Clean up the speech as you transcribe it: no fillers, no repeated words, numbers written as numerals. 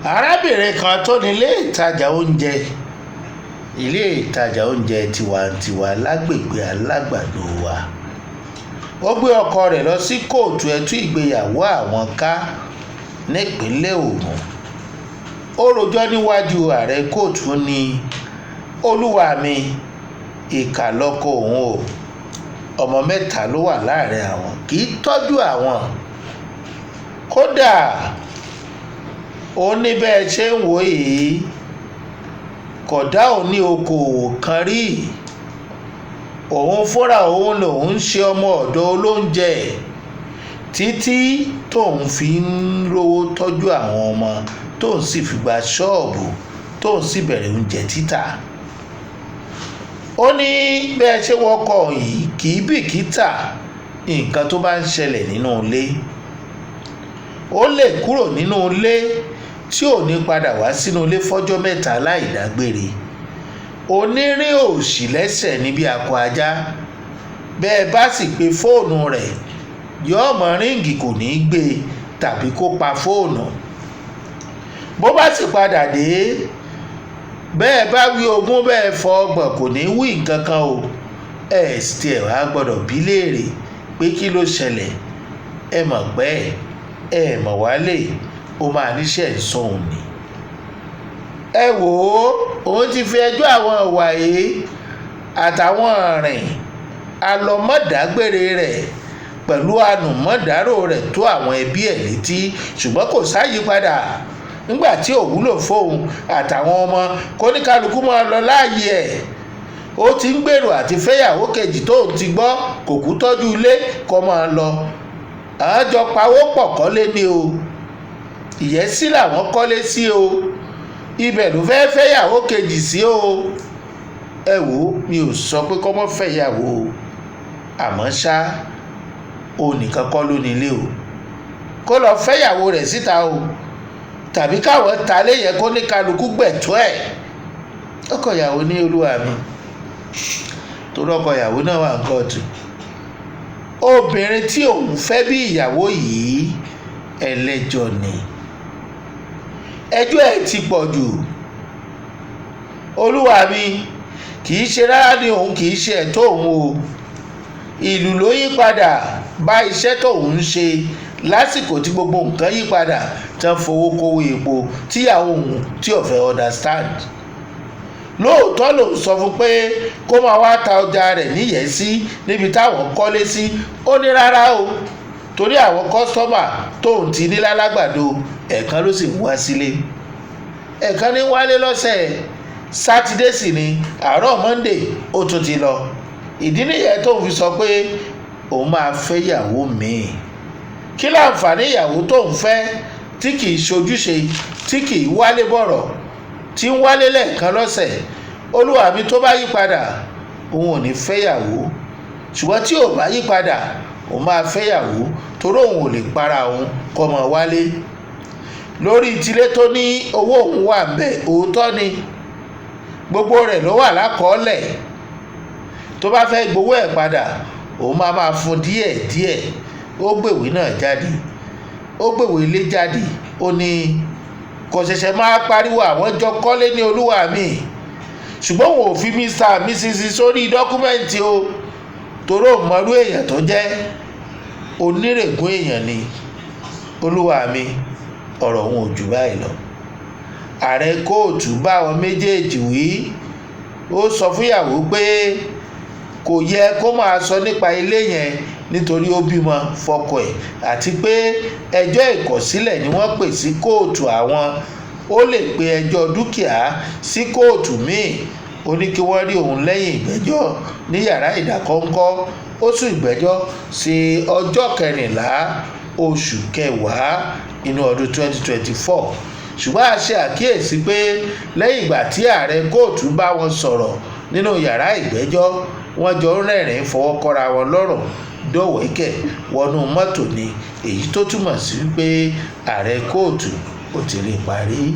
arábìnrin kan tó ní ilé ìtajà oúnjẹ tiwantiwa lágbègbè Alágbàdo wa, ó gbé ọkọ rẹ̀ lọ sí kóòtù ẹ̀tú ìgbéyàwó àwọn ká nípínlẹ̀ Ògùn. Ó rojọ́ níwájú ààrẹ kóòtù ní olúwa mi, ìkà lọ́kọ òun o, ọmọ 3 ló wà láàrin àwọn, kì í tọ́jú àwọn, kódà ó ní bẹ́ẹ̀ ṣe ń wò yìí kódà ó ní okòwò kan rí, òun fúnra òun lòun ń ṣe ọmọ ọ̀dọ̀ olóúnjẹ títí tóun fi ń rówó tọ́jú àwọn ọmọ, tóun sì fi gba ṣọ́ọ̀bù, tóun sì bẹ̀rẹ̀ oúnjẹ títà. Ó ní bẹ́ẹ̀ ṣe wọ́kọ̀ yìí kì í bìkítà nǹkan tó bá ń ṣẹlẹ̀ nínú ilé. Ó lè kúrò nínú ilé tí ò ní padà wá sínú ilé fọ́jọ́ 3 láì dágbére. Onírin òṣì lẹ́sẹ̀ níbi akọ ajá, bẹ́ẹ̀ bá sì pe fóònù rẹ̀ yóò mọ ríǹgì, kò ní í gbé tàbí kó pa fóònù. Bó bá sì padà dé, bẹ́ẹ̀ bá wí ogún bẹ́ẹ̀ fọ ọgbọ̀n, kò ní wí nǹkan kan o. Ẹ sì tiẹ̀ wá gbọ́dọ̀ bí léèrè pé kí ló ṣẹlẹ̀, ẹ mọ̀ pé ẹ mọ̀ wálé, ó máa níṣẹ́ ìsọ̀hún ni. Ẹ wò ó, òun ti fi ẹjọ́ àwọn ìwà yìí àtàwọn ọ̀rìn alọ́mọ̀dágbére rẹ̀ pẹ̀lú ànùmọ̀dárò rẹ̀ tó àwọn ẹbí ẹ̀ létí, ṣùgbọ́n kò sáyípadà. Nígbà tí ò wúlò fóun àtàwọn ọmọ, kóníkálukú máa lọ láàyè ẹ̀. Ó ti ń gbèrò àti fẹ́yàwó kejì tóun ti gbọ́ kò kú tọ́jú ilé kó máa lọ. Àwọn jọ pawó pọ̀ kọ́lé ni o, Ìyẹ́sí làwọn kọ́lé sí o, ibẹ̀ ló fẹ́ fẹ́yàwó kejì sí o. Ẹ wò ó, mi ò sọ pé kó má fẹ́yàwó o, àmọ́ ṣá òun nìkan kọ́ ló nílé o, kó lọ fẹ́yàwó rẹ̀ síta o, tàbí káwọn ta lé yẹn kó ní kálukú gbẹ̀tọ́ ẹ̀. Ọkọ ìyàwó ní olúwa mi, torí ọkọ ìyàwó náà wà ń kóòtù. Obìnrin tí òun fẹ́ bí ìyàwó yìí ẹlẹ́jọ́ ni, ẹjọ́ ẹ̀ ti pọ̀ jù. Olúwa mi, kì í ṣe rárá ni òun kì í ṣe ẹ̀tọ́ òun o. Ìlú ló yí padà bá iṣẹ́ tóun ń ṣe lásìkò tí gbogbo nǹkan yí padà, tán fowó kówó epo tíyàwó òun tí ò fẹ́ understand. Lóòótọ́ ló sọ fún pé kó máa wá ta ọjà rẹ̀ níyẹ̀sí níbi táwọn kọ́lé sí. Ó ní rárá o, torí àwọn kọ́sítọ́mà tóun ti ní lálágbàdo ẹ̀ẹ̀kan ló sì wá sílé, ẹ̀ẹ̀kan ní wálé lọ́sẹ̀. Sátidé sì ni, àárọ̀ Monday ó tún ti lọ. Ìdí nìyẹn tóun fi sọ pé òun máa fẹ́ ìyàwó míì. Kí láǹfààní ìyàwó tóun fẹ́ tí kì í ṣojúṣe, tí kì í wálé bọ̀rọ̀, tí ń wálé lẹ́ẹ̀kan lọ́sẹ̀? Olúwa mi, tó bá yí padà òun ò ní fẹ́yàwó, ṣùgbọ́n tí ò bá yí padà òun máa fẹ́yàwó, torí òun ò lè para òun kó máa wálé. Lórí ìtìlé tó ní owó òun wà ńbẹ̀, òótọ́ ni, gbogbo rẹ̀ ló wà lákọọ́lẹ̀. Tó bá fẹ́ gbowó ẹ̀ padà, òun máa fún díẹ̀ díẹ̀. Ó gbèwé náà jáde, ó gbèwé ilé jáde. Ó ní kò ṣẹ̀ṣẹ̀ máa pariwo àwọn jọ kọ́lé ní olúwa mi, ṣùgbọ́n òun ò fi Mr. and Mrs. sórí dọ́kúmẹ́ǹtì o, torí òun mọrú èèyàn tó jẹ́, onírègùn èèyàn ni. Olúwa mi, ọ̀rọ̀ òun ò jù báyìí lọ. Ààrẹ kóòtù bá àwọn méjèèjì wí. Ó sọ fúnyàwó pé kò yẹ kó máa sọ nípa ilé yẹn nítorí ó bímọ fọ́kọ ẹ̀, àti pé ẹjọ́ ìkọ̀sílẹ̀ ni wọ́n pè sí kóòtù àwọn. Ó lè pe ẹjọ́ dúkìá sí kóòtù míì. Ó ní kí wọ́n rí òun lẹ́yìn ìgbẹ́jọ́ ní yàrá ìdákọ́ńkọ́. Ó sún ìgbẹ́jọ́ sí ọjọ́ 14 oṣù kẹwàá inú ọdún 2024. Ṣùgbọ́n a ṣe àkíyèsí pé lẹ́yìn ìgbà tí ààrẹ kóòtù bá wọn sọ̀rọ̀ nínú yàrá ìgbẹ́jọ́, wọ́n jọ ń rẹ́rìn-ín fọwọ́ kọ́ra wọn lọ́rùn dọ̀wẹ́kẹ̀ wọnú mọ́tò ni, èyí tó túmọ̀ sí pé ààrẹ kóòtù ó ti rí parí.